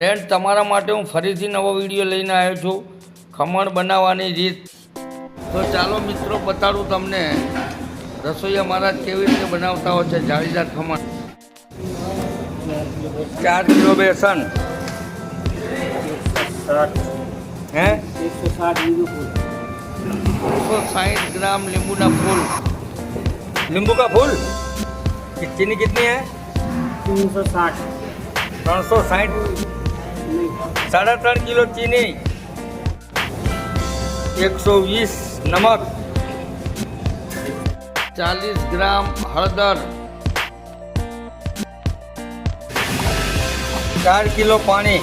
Friend, તમારા માટે હું ફરીથી નવો વિડીયો લઈને આવ્યો છું ખમણ બનાવવાની રીત. તો ચાલો મિત્રો, બતાડું તમને રસોઈયા મહારાજ કેવી રીતે બનાવતા હોય છે જાળીદાર ખમણ. 4 કિલો બેસન, 160 ग्राम नींबू ना फूल. नींबू का फूल. चीनी कितनी है? 360. 360. 3.5 किलो चीनी, 120 नमक, 40 ग्राम हळदर, 4 किलो पानी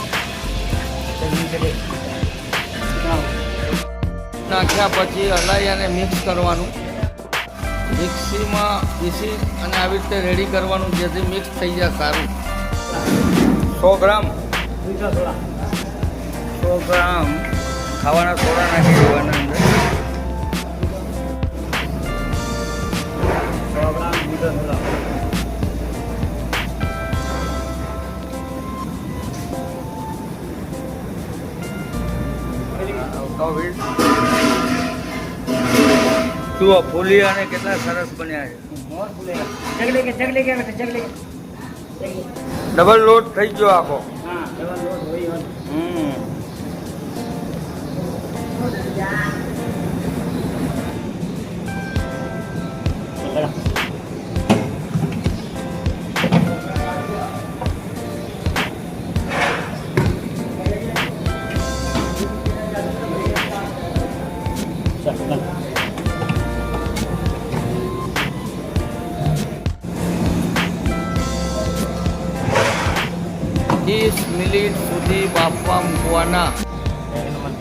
નાખ્યા પછી હલાવી અને મિક્સ કરવાનું. મિક્સીમાં પીસી અને આવી રીતે રેડી કરવાનું જેથી મિક્સ થઈ જાય સારું. 100 ગ્રામ ખાવાના સોડા નાખી દેવાના અંદર. 100 ગ્રામ મીઠા સોડા. જુઓ ફૂલી અને કેટલા સરસ બન્યા છે. ડબલ લોટ થઈ ગયો આખો. ત્રીસ મિનિટ સુધી બાફવા મૂકવાના.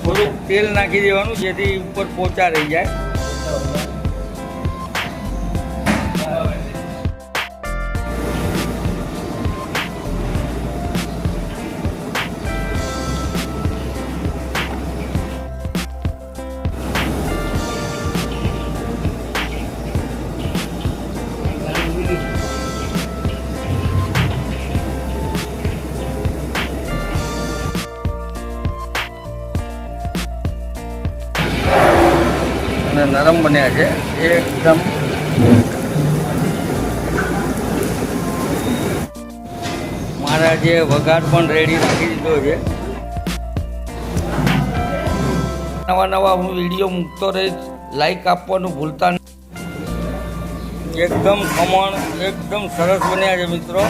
થોડુંક તેલ નાખી દેવાનું જેથી ઉપર પોચા રહી જાય. અને નરમ બન્યા છે એકદમ. મારા જે વઘાર પણ રેડી રાખી દીધો છે. નવા હું વિડીયો મૂકતો રહીશ. લાઈક આપવાનું ભૂલતા નહીં. એકદમ ખમણ એકદમ સરસ બન્યા છે મિત્રો.